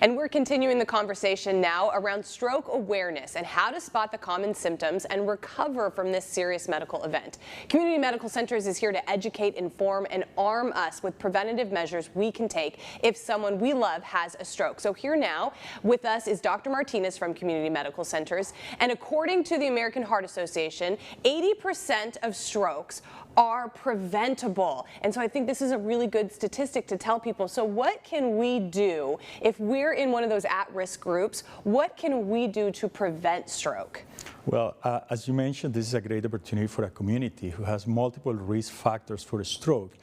And we're continuing the conversation now around stroke awareness and how to spot the common symptoms and recover from this serious medical event. Community Medical Centers is here to educate, inform, and arm us with preventative measures we can take if someone we love has a stroke. So here now with us is Dr. Martinez from Community Medical Centers. And according to the American Heart Association, 80% of strokes are preventable. And so I think this is a really good statistic to tell people. So what can we do if we're in one of those at-risk groups? What can we do to prevent stroke? Well, as you mentioned, this is a great opportunity for a community who has multiple risk factors for a stroke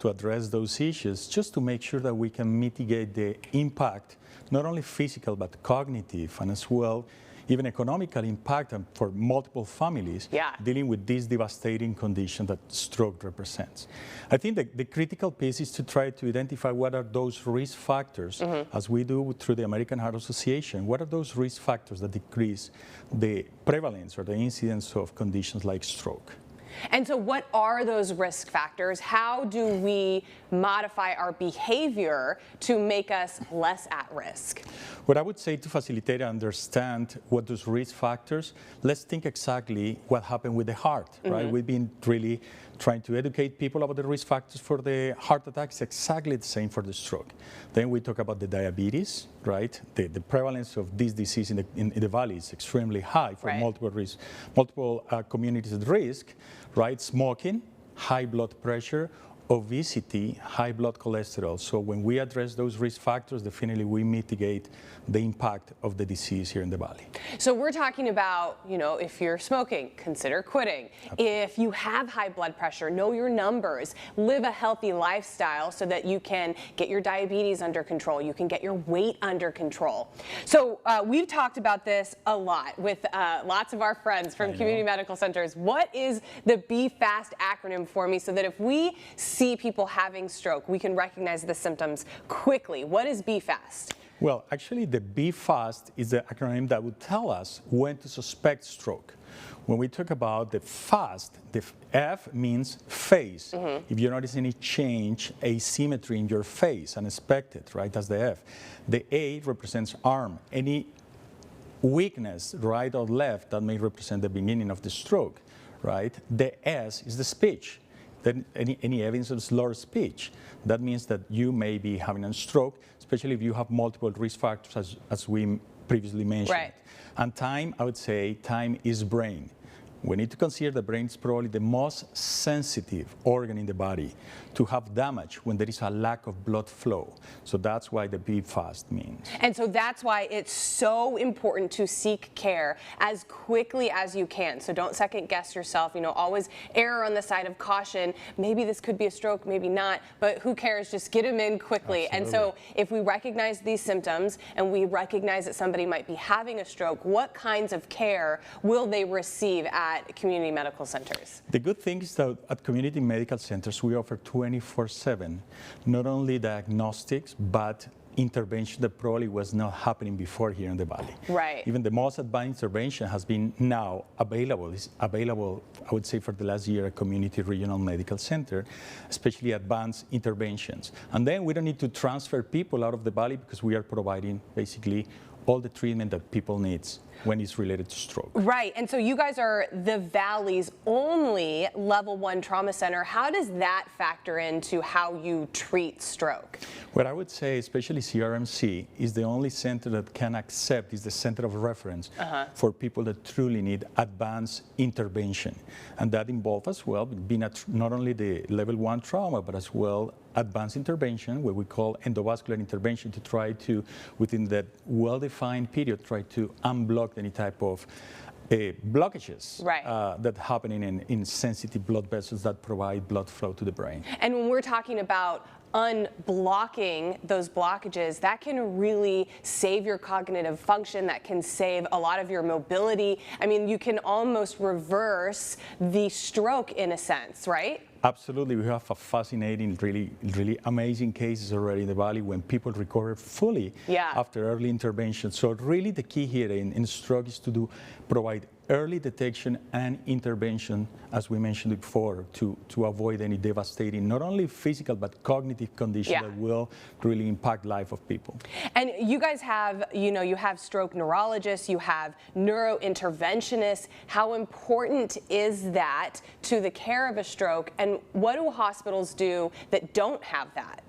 to address those issues, just to make sure that we can mitigate the impact, not only physical, but cognitive, and as well, even economical impact for multiple families dealing with this devastating condition that stroke represents. I think the critical piece is to try to identify what are those risk factors, as we do through the American Heart Association. What are those risk factors that decrease the prevalence or the incidence of conditions like stroke? And so what are those risk factors? How do we modify our behavior to make us less at risk? What I would say to facilitate and understand what those risk factors, let's think exactly what happened with the heart, right? We've been really trying to educate people about the risk factors for the heart attacks, exactly the same for the stroke. Then we talk about the diabetes, right? The prevalence of this disease in the valley is extremely high for multiple communities at risk, right? Smoking, high blood pressure, obesity, high blood cholesterol. So when we address those risk factors, definitely we mitigate the impact of the disease here in the valley. So we're talking about, you know, if you're smoking, consider quitting. If you have high blood pressure, know your numbers, live a healthy lifestyle so that you can get your diabetes under control, you can get your weight under control. So we've talked about this a lot with lots of our friends from Community Medical Centers. What is the BFAST acronym for me so that if we see people having stroke, we can recognize the symptoms quickly? What is BFAST? Well, actually, the BFAST is the acronym that would tell us when to suspect stroke. When we talk about the FAST, the F means face. If you notice any change, asymmetry in your face, unexpected, right? That's the F. The A represents arm. Any weakness, right or left, that may represent the beginning of the stroke, right? The S is the speech. Then any evidence of slurred speech, that means that you may be having a stroke, especially if you have multiple risk factors, as we previously mentioned. And time, I would say, time is brain. We need to consider the brain is probably the most sensitive organ in the body to have damage when there is a lack of blood flow. So that's why the BFAST means. And so that's why it's so important to seek care as quickly as you can. So don't second guess yourself, you know, always err on the side of caution. Maybe this could be a stroke, maybe not, but who cares? Just get them in quickly. And so if we recognize these symptoms and we recognize that somebody might be having a stroke, what kinds of care will they receive at Community Medical Centers? The good thing is that at Community Medical Centers, we offer 24/7, not only diagnostics, but intervention that probably was not happening before here in the valley. Even the most advanced intervention has been now available. It's available, I would say, for the last year at Community Regional Medical Center, especially advanced interventions. And then we don't need to transfer people out of the valley because we are providing basically all the treatment that people need when it's related to stroke. Right, and so you guys are the Valley's only level 1 trauma center. How does that factor into how you treat stroke? What I would say, especially CRMC, is the only center that can accept, is the center of reference for people that truly need advanced intervention. And that involves as well being not only the level 1 trauma, but as well advanced intervention, what we call endovascular intervention, to try to, within that well-defined period, try to unblock any type of blockages that happen in sensitive blood vessels that provide blood flow to the brain. And when we're talking about unblocking those blockages, that can really save your cognitive function, that can save a lot of your mobility. I mean, you can almost reverse the stroke in a sense, right? Absolutely. We have a fascinating, really amazing cases already in the valley when people recover fully after early intervention. So really the key here in stroke is to provide early detection and intervention, as we mentioned before, to avoid any devastating, not only physical, but cognitive condition that will really impact life of people. And you guys have, you have stroke neurologists, you have neurointerventionists. How important is that to the care of a stroke, and what do hospitals do that don't have that?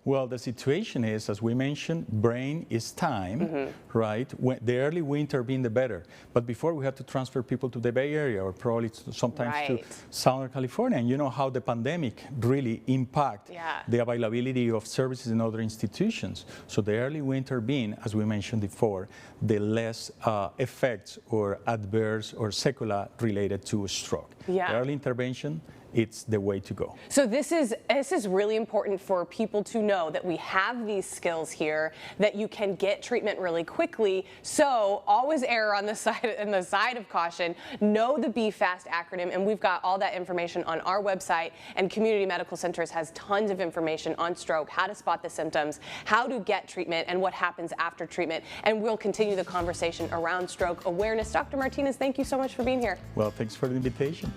Well, the situation is, as we mentioned, brain is time, right? the earlier we intervene, the better. But before, we have to transfer people to the Bay Area or probably sometimes to Southern California. And you know how the pandemic really impact the availability of services in other institutions. So the earlier we intervene, as we mentioned before, the less effects or adverse or sequelae related to a stroke. The early intervention, it's the way to go. So this is really important for people to know that we have these skills here, that you can get treatment really quickly. So always err on the side of caution. Know the BFAST acronym, and we've got all that information on our website. And Community Medical Centers has tons of information on stroke, how to spot the symptoms, how to get treatment, and what happens after treatment. And we'll continue the conversation around stroke awareness. Dr. Martinez, thank you so much for being here. Well, thanks for the invitation.